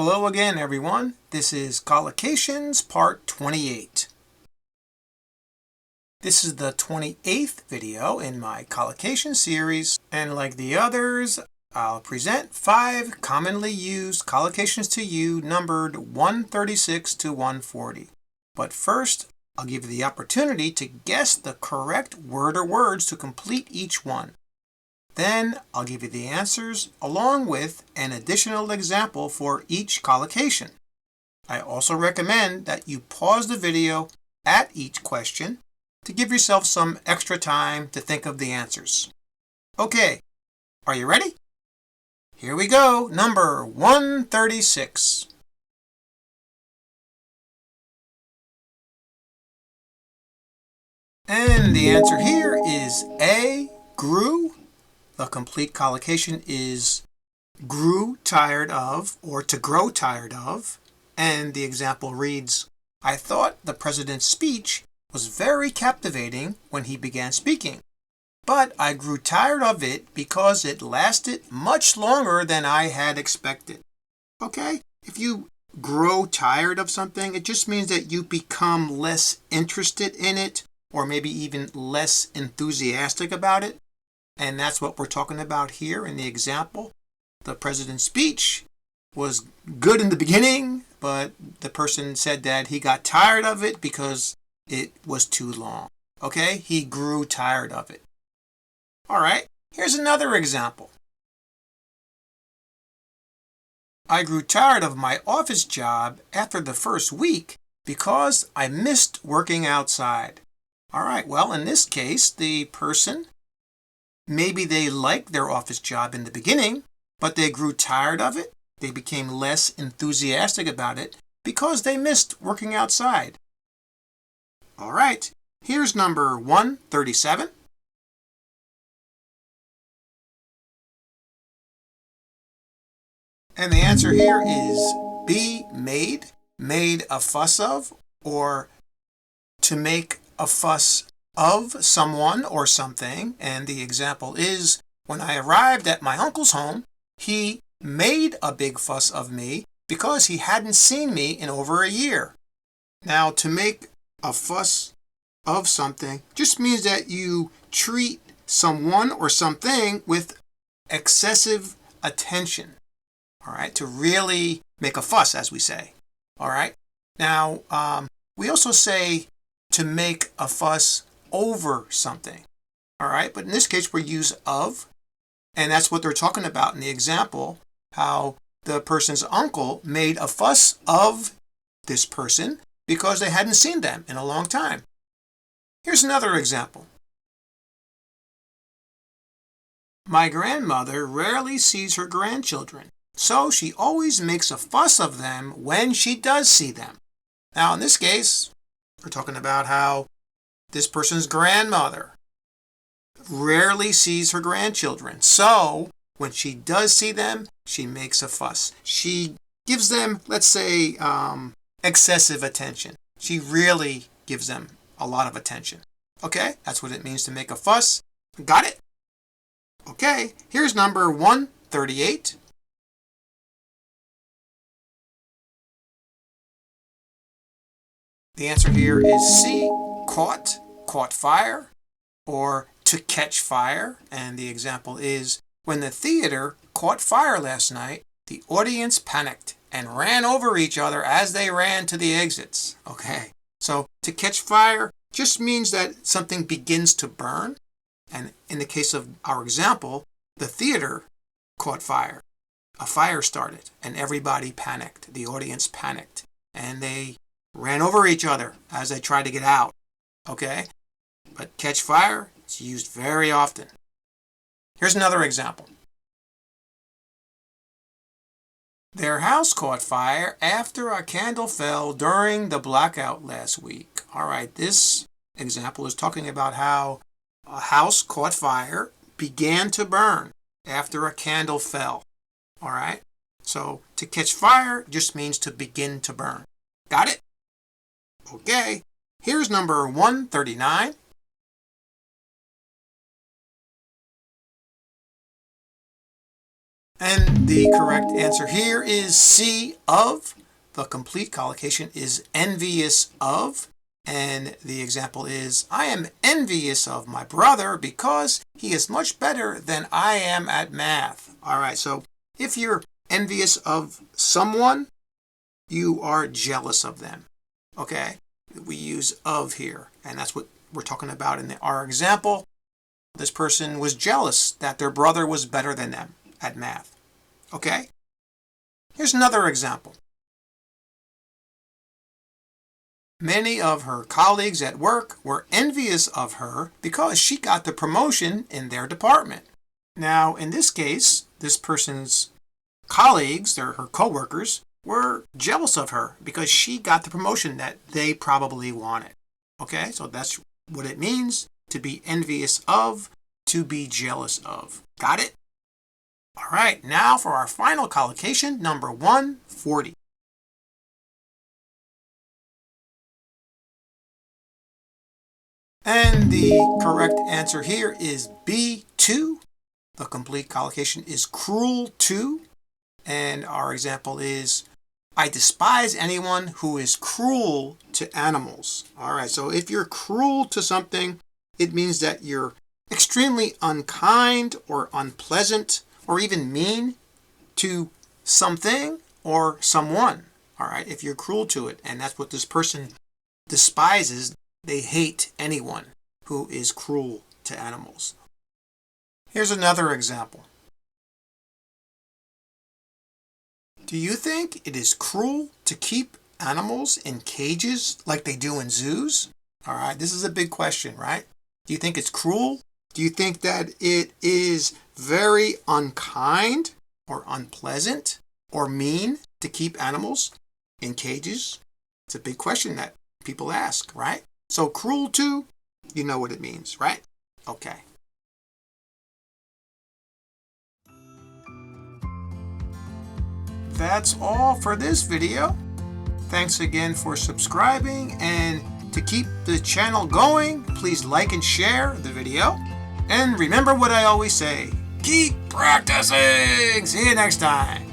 Hello again, everyone. This is Collocations Part 28. This is the 28th video in my collocation series, and like the others, I'll present 5 commonly used collocations to you numbered 136 to 140. But first, I'll give you the opportunity to guess the correct word or words to complete each one. Then I'll give you the answers along with an additional example for each collocation. I also recommend that you pause the video at each question to give yourself some extra time to think of the answers. Okay, are you ready? Here we go, number 136. And the answer here is A, grew. The complete collocation is grew tired of, or to grow tired of. And the example reads, I thought the president's speech was very captivating when he began speaking, but I grew tired of it because it lasted much longer than I had expected. Okay, if you grow tired of something, it just means that you become less interested in it, or maybe even less enthusiastic about it. And that's what we're talking about here in the example. The president's speech was good in the beginning, but the person said that he got tired of it because it was too long. Okay, he grew tired of it. All right, here's another example. I grew tired of my office job after the first week because I missed working outside. All right, well, in this case, the person, maybe they liked their office job in the beginning, but they grew tired of it. They became less enthusiastic about it because they missed working outside. All right, here's number 137. And the answer here is B, made. Made a fuss of, or to make a fuss of someone or something. And the example is, when I arrived at my uncle's home, he made a big fuss of me because he hadn't seen me in over a year. Now, to make a fuss of something just means that you treat someone or something with excessive attention. All right, to really make a fuss, as we say. All right. Now, we also say to make a fuss over something. All right, but in this case, we use of, and that's what they're talking about in the example, how the person's uncle made a fuss of this person because they hadn't seen them in a long time. Here's another example. My grandmother rarely sees her grandchildren, so she always makes a fuss of them when she does see them. Now, in this case, we're talking about how this person's grandmother rarely sees her grandchildren. So when she does see them, she makes a fuss. She gives them, let's say, excessive attention. She really gives them a lot of attention. Okay, that's what it means to make a fuss. Got it? Okay, here's number 138. The answer here is C, caught fire, or to catch fire. And the example is, when the theater caught fire last night, the audience panicked and ran over each other as they ran to the exits. Okay, so to catch fire just means that something begins to burn. And in the case of our example, the theater caught fire. A fire started and everybody panicked. The audience panicked and they ran over each other as they tried to get out. Okay? But catch fire is used very often. Here's another example. Their house caught fire after a candle fell during the blackout last week. All right, this example is talking about how a house caught fire, began to burn after a candle fell. All right? So to catch fire just means to begin to burn. Got it? Okay, here's number 139. And the correct answer here is C, of. The complete collocation is envious of. And the example is, I am envious of my brother because he is much better than I am at math. All right, so if you're envious of someone, you are jealous of them. Okay, we use of here, and that's what we're talking about in our example. This person was jealous that their brother was better than them at math. Okay, here's another example. Many of her colleagues at work were envious of her because she got the promotion in their department. Now, in this case, this person's colleagues, her co-workers, were jealous of her because she got the promotion that they probably wanted. Okay, so that's what it means to be envious of, to be jealous of. Got it? All right, now for our final collocation, number 140. And the correct answer here is B2. The complete collocation is cruel to. And our example is, I despise anyone who is cruel to animals. All right, so if you're cruel to something, it means that you're extremely unkind or unpleasant or even mean to something or someone. All right, if you're cruel to it, and that's what this person despises. They hate anyone who is cruel to animals. Here's another example. Do you think it is cruel to keep animals in cages like they do in zoos? All right, this is a big question, right? Do you think it's cruel? Do you think that it is very unkind or unpleasant or mean to keep animals in cages? It's a big question that people ask, right? So cruel to, you know what it means, right? Okay. That's all for this video. Thanks again for subscribing, and to keep the channel going, please like and share the video. And remember what I always say, keep practicing! See you next time.